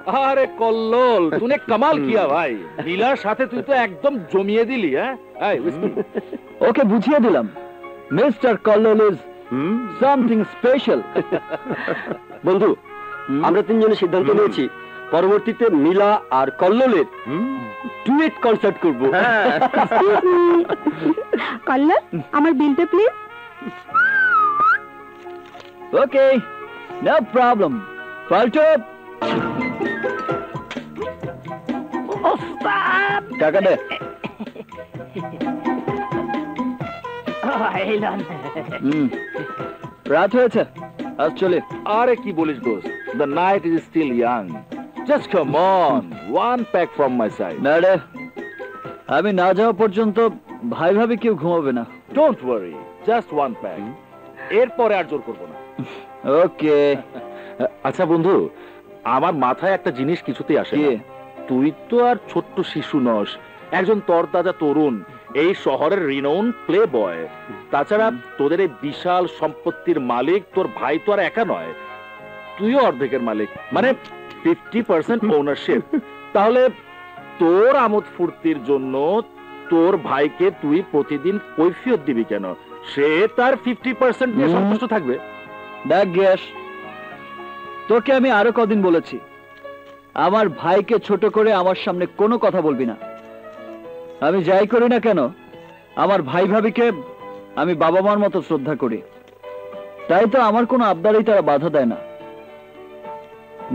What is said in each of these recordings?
अरे कल्लोल, तूने कमाल किया भाई। नीलार साथे तू तो एकदम जमिए दिली हैं? ओके बुझिए दिलाम। Mister Kallol is something special. বন্ধু, আমরা তিনজনে সিদ্ধান্ত নিয়েছি পরবর্তীতে নীলা আর কল্লোলের ডুয়েট কনসার্ট করব। কল্লোল, আমার বিলটা প্লিজ। Okay, no problem. পাল্টো টাকা দে। রাত হয়েছে, আজ চলে। আরে কি বলিস দোস্ত, the night is still young. Just come on, one pack from my side. না রে, আমি না যাওয়া পর্যন্ত ভাই ভাবি কেউ ঘুমাবে না। Don't worry, just one pack. এরপরে আর জোর করবো না। ওকে। আচ্ছা বন্ধু, আমার মাথায় একটা জিনিস কিছুতেই আসে না। তুই তো আর ছোট্ট শিশু নস, একজন তরতাজা তরুণ, এই শহরের রিনোন প্লে বয়। তাছাড়া তোদের এই বিশাল সম্পত্তির মালিক তোর ভাই তো আর একা নয়, তুইও অর্ধেকের মালিক, মানে 50% ওনারশিপ। তাহলে তোর আমোদ ফুর্তির জন্য তোর ভাইকে তুই প্রতিদিন কৈফিয়ত দিবি কেন? সে তার 50% দিয়ে সন্তুষ্ট থাকবে। দেখ গ্যাস, তোকে আমি আরো কদিন বলেছি আমার ভাইকে ছোট করে আমার সামনে কোনো কথা বলবি না। আমি যাই করি না কেন, আমার ভাই ভাবিকে আমি বাবা মার মতো শ্রদ্ধা করি, তাই তো আমার কোনো আবদারেই তারা বাধা দেয় না,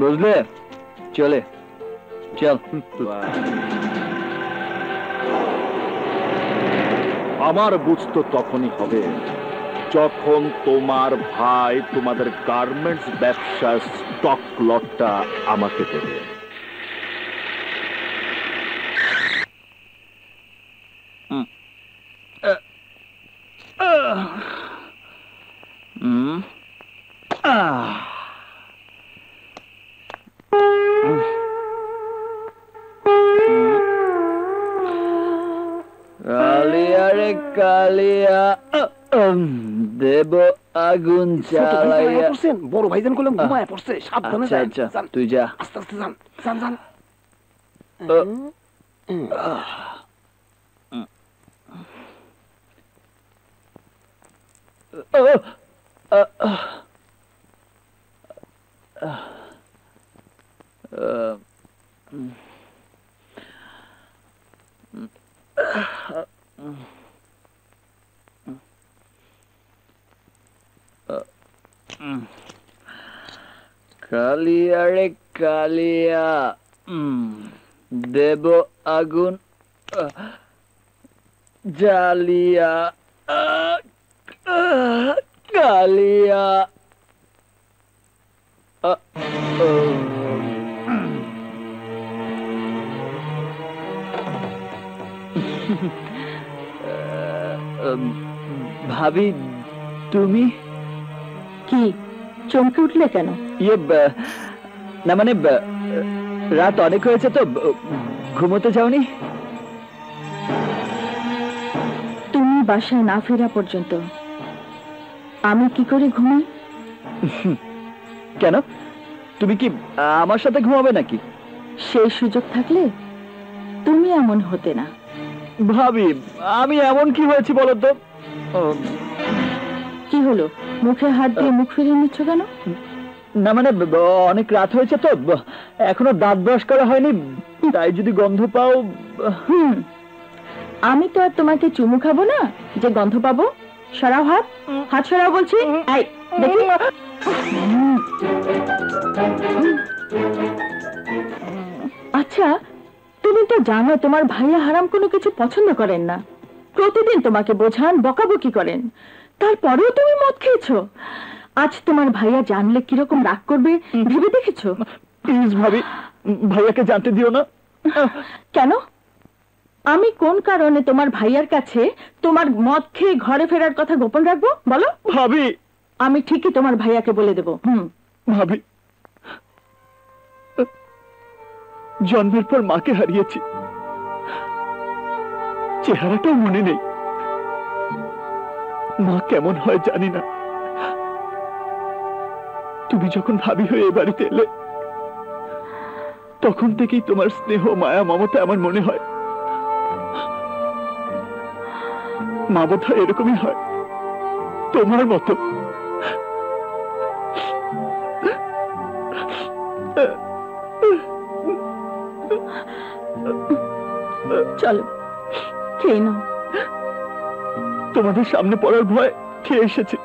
বুঝলে? চলে চল। আমার বুঝতো তখনই হবে যখন তোমার ভাই তোমাদের গার্মেন্টস ব্যবসার স্টক লটটা আমাকে দেবে। কালিয়া রে কালিয়া, দেব আগুন জ্বালাইয়া। বড় ভাইজান করলাম ঘুমায় পড়ছে, সাবধানে যান। আচ্ছা তুই যা, আস্তে আস্তে যান, যান যান। কালিয়া রে কালিয়া, দেব আগুন জ্বালিয়া। কালিয়া ভাবি, তুমি কি চমকে উঠলে কেন? ইয়ে না, মানে রাত অনেক হয়েছে তো, ঘুমোতে যাওনি? তুমি বাসায় না ফেরা পর্যন্ত আমি কি করে ঘুমাই? কেন, তুমি কি আমার সাথে ঘুমাবে নাকি? সেই সুযোগ থাকলে তুমি এমন হতে না। ভাবি, আমি এমন কি হয়েছি বলো তো? কি হলো, মুখে হাত দিয়ে মুখ ফিরিয়ে নিচ্ছ কেন? না মানে অনেক রাত হয়েছে তো, এখনো দাঁত ব্রাশ করা হয়নি, তাই যদি গন্ধ পাও। আমি তো আর তোমাকে চুমু খাবো না যে গন্ধ পাবো। সরাও হাত, হাত সরাও বলছি। এই দেখি। আচ্ছা, তুমি তো জানো তোমার ভাইয়া হারাম কোনো কিছু পছন্দ করেন না, প্রতিদিন তোমাকে বোঝান, বকাবকি করেন, তারপরেও তুমি মদ খেয়েছো। আজ তোমার ভাইয়া জানলে কিরকম রাগ করবে ভেবে দেখেছো? প্লিজ ভাবি, ভাইয়াকে জানতে দিও না। কেন? আমি কোন কারণে তোমার ভাইয়ার কাছে তোমার মদ খেয়ে ঘরে ফেরার কথা গোপন রাখবো বলো? ভাবি, আমি ঠিকই তোমার ভাইয়াকে বলে দেবো। ভাবি, জন্মের পর মাকে হারিয়েছি, চেহারাটাও মনে নেই, মা কেমন হয় জানি না। তুমি যখন ভাবি হয়ে এ বাড়িতে এলে তখন থেকেই তোমার স্নেহ, মায়া, মমতা আমার মনে হয়। মা বোধ হয় এরকমই হয়, তোমার মতো। চলো খেয়ে নাও। তোমাদের সামনে পড়ার ভয় খেয়ে এসেছি,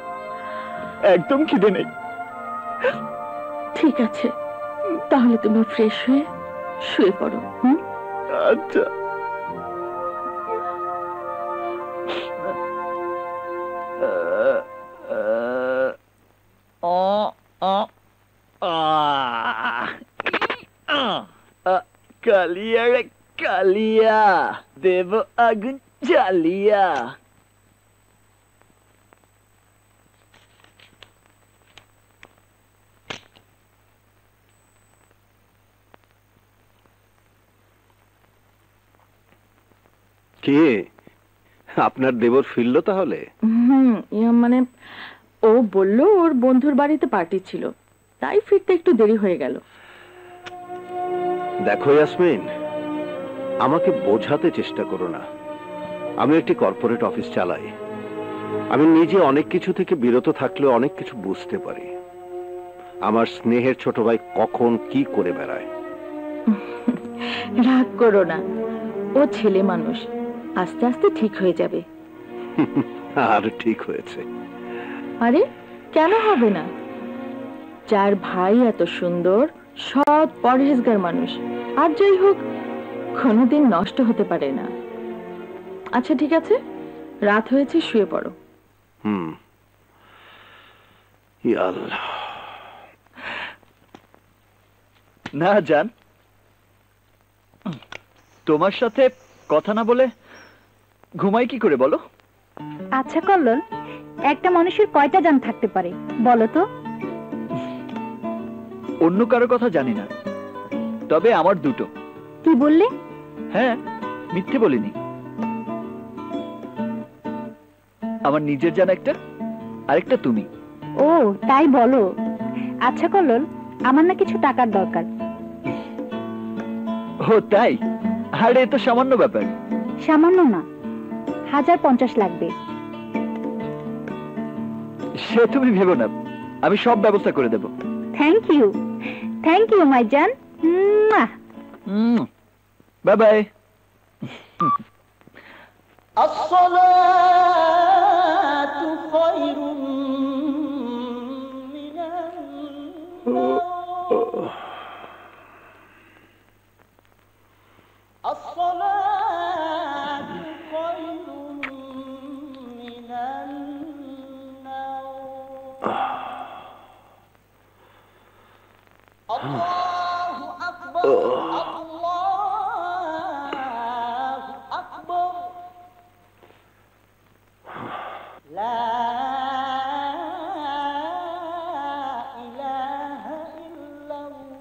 একদম খিদে নেই। ঠিক আছে, তাহলে তুমি ফ্রেশ হয়ে শুয়ে পড়ো। আচ্ছা। কালিয়া রে কালিয়া, দেব আগুন জ্বালিয়া। কে আপনার দেবর ফিরল তাহলে? মানে ও বললো ওর বন্ধুর বাড়িতে পার্টি ছিল, তাই ফিরতে একটু দেরি হয়ে গেল। দেখো ইয়াসমিন, আমাকে বোঝাতে চেষ্টা করো না। আমি একটি কর্পোরেট অফিস চালাই। আমি নিজে অনেক কিছু থেকে বিরত থাকলেও অনেক কিছু বুঝতে পারি। আমার স্নেহের ছোট ভাই কখন কি করে বেড়ায়। রাগ করো না, ও ছেলে মানুষ, আস্তে আস্তে ঠিক হয়ে যাবে। আর ঠিক হয়েছে। আরে কেন হবে না? যার ভাই এত সুন্দর, সৎ, পরহেজগার মানুষ, আর যাই হোক কোনোদিন নষ্ট হতে পারে না। আচ্ছা ঠিক আছে, রাত হয়েছে, শুয়ে পড়ো। ইয়া আল্লাহ। না জান, তোমার সাথে কথা না বলে ঘুমাই কি করে বলো? আচ্ছা কল্লোল, একটা মানুষের কয়টা জান থাকতে পারে বলো তো? অন্য কারো কথা জানি না, তবে আমার দুটো। কি বললে? হ্যাঁ, মিথ্যে বলিনি। আমার নিজের জান একটা, আরেকটা তুমি। ও তাই বলো। আচ্ছা কল্লোল, আমার না কিছু টাকার দরকার। ও তাই? আরে এ তো সামান্য ব্যাপার। সামান্য না, 1050 লাগবে। সে তুমি ভেবো না, আমি সব ব্যবস্থা করে দেব। Thank you, thank you my জান। Bye bye. الصلاة خير من النوم. الصلاة خير من النوم. الله أكبر. الله أكبر. لا إله إلا الله.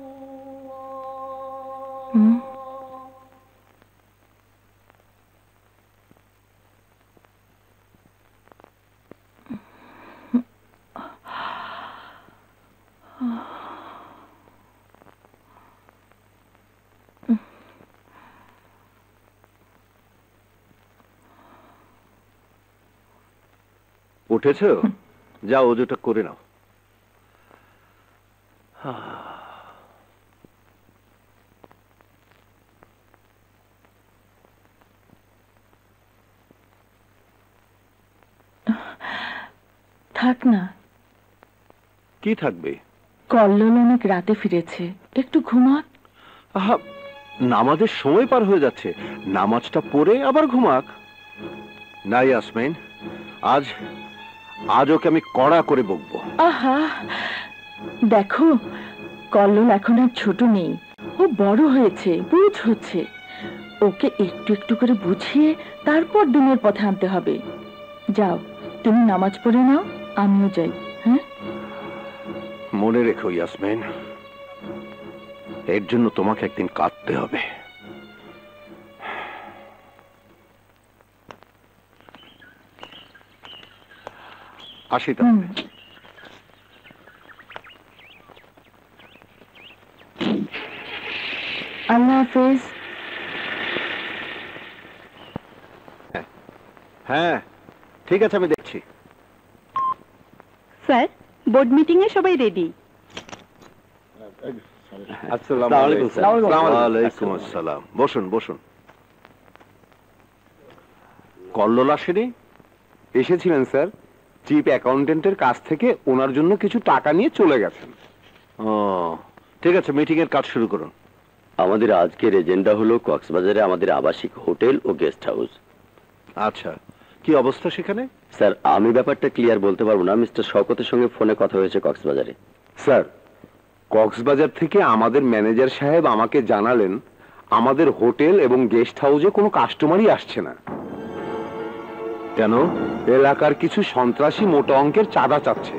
উঠেছো? যাও ওজুটা করে নাও। থাক না। কি থাকবে? কল্লোল অনেক রাতে ফিরেছে, একটু ঘুমাক। আহা, নামাজের সময় পার হয়ে যাচ্ছে, নামাজটা পড়ে আবার ঘুমাক। না ইয়াসমিন, আজ ওকে আমি কড়া করে বকবো। আহা দেখো, কল্লোল এখন আর ছোট নেই, ও বড় হয়েছে, বুঝ হচ্ছে। ওকে একটু একটু করে বুঝিয়ে তারপর দিনের পথে আনতে হবে। যাও, তুমি নামাজ পড়ে নাও, আমিও যাই। হ্যাঁ, মনে রেখো ইয়াসমিন, এর জন্য তোমাকে একদিন কাঁদতে হবে। আসি তাহলে। আল্লাহ হাফেজ। হ্যাঁ ঠিক আছে, আমি দেখছি। স্যার, বোর্ড মিটিং এ সবাই রেডি। ওয়ালাইকুম আসসালাম। বসুন বসুন। কল্লোল আসেনি? এসেছিলেন স্যার, চিফ অ্যাকাউন্টেন্টের কাছ থেকে ওনার জন্য কিছু টাকা নিয়ে চলে গেছেন। ও ঠিক আছে, মিটিং এর কাজ শুরু করুন। আমাদের আজকের এজেন্ডা হলো কক্সবাজারে আমাদের আবাসিক হোটেল ও গেস্ট হাউস। আচ্ছা, কি অবস্থা সেখানে? স্যার, আমি ব্যাপারটা ক্লিয়ার বলতে পারবো না। মিস্টার শওকতের সঙ্গে ফোনে কথা হয়েছে কক্সবাজারে। স্যার, কক্সবাজার থেকে আমাদের ম্যানেজার সাহেব আমাকে জানালেন আমাদের হোটেল এবং গেস্ট হাউসে কোনো কাস্টমারই আসছে না। কেন? এলাকার কিছু সন্ত্রাসী মোটা অঙ্কের চাঁদা চাচ্ছে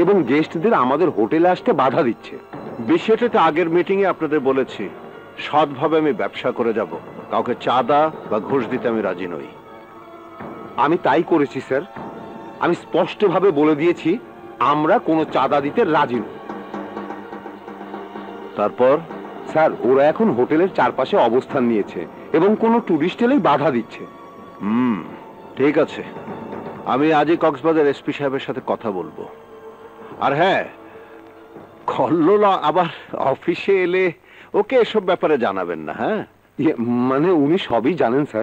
এবং গেস্টদের আমাদের হোটেলে আসতে বাধা দিচ্ছে। বিষয়টা তো আগের মিটিং এ আপনাদের বলেছি, সৎভাবে আমি ব্যবসা করে যাব, কাউকে চাঁদা বা ঘুষ দিতে আমি রাজি নই। আমি তাই করেছি স্যার, আমি স্পষ্টভাবে বলে দিয়েছি আমরা কোনো চাঁদা দিতে রাজি নই। তারপর? স্যার, ওরা এখন হোটেলের চারপাশে অবস্থান নিয়েছে এবং কোনো টুরিস্ট এলেই বাধা দিচ্ছে। ঠিক আছে, আমি আজই কক্সবাজার এসপি সাহেবের সাথে কথা বলবো। আর হ্যাঁ, কল্লোল আবার অফিসে এলে ওকে এসব ব্যাপারে জানাবেন না। হ্যাঁ, মানে উনি সবই জানেন স্যার।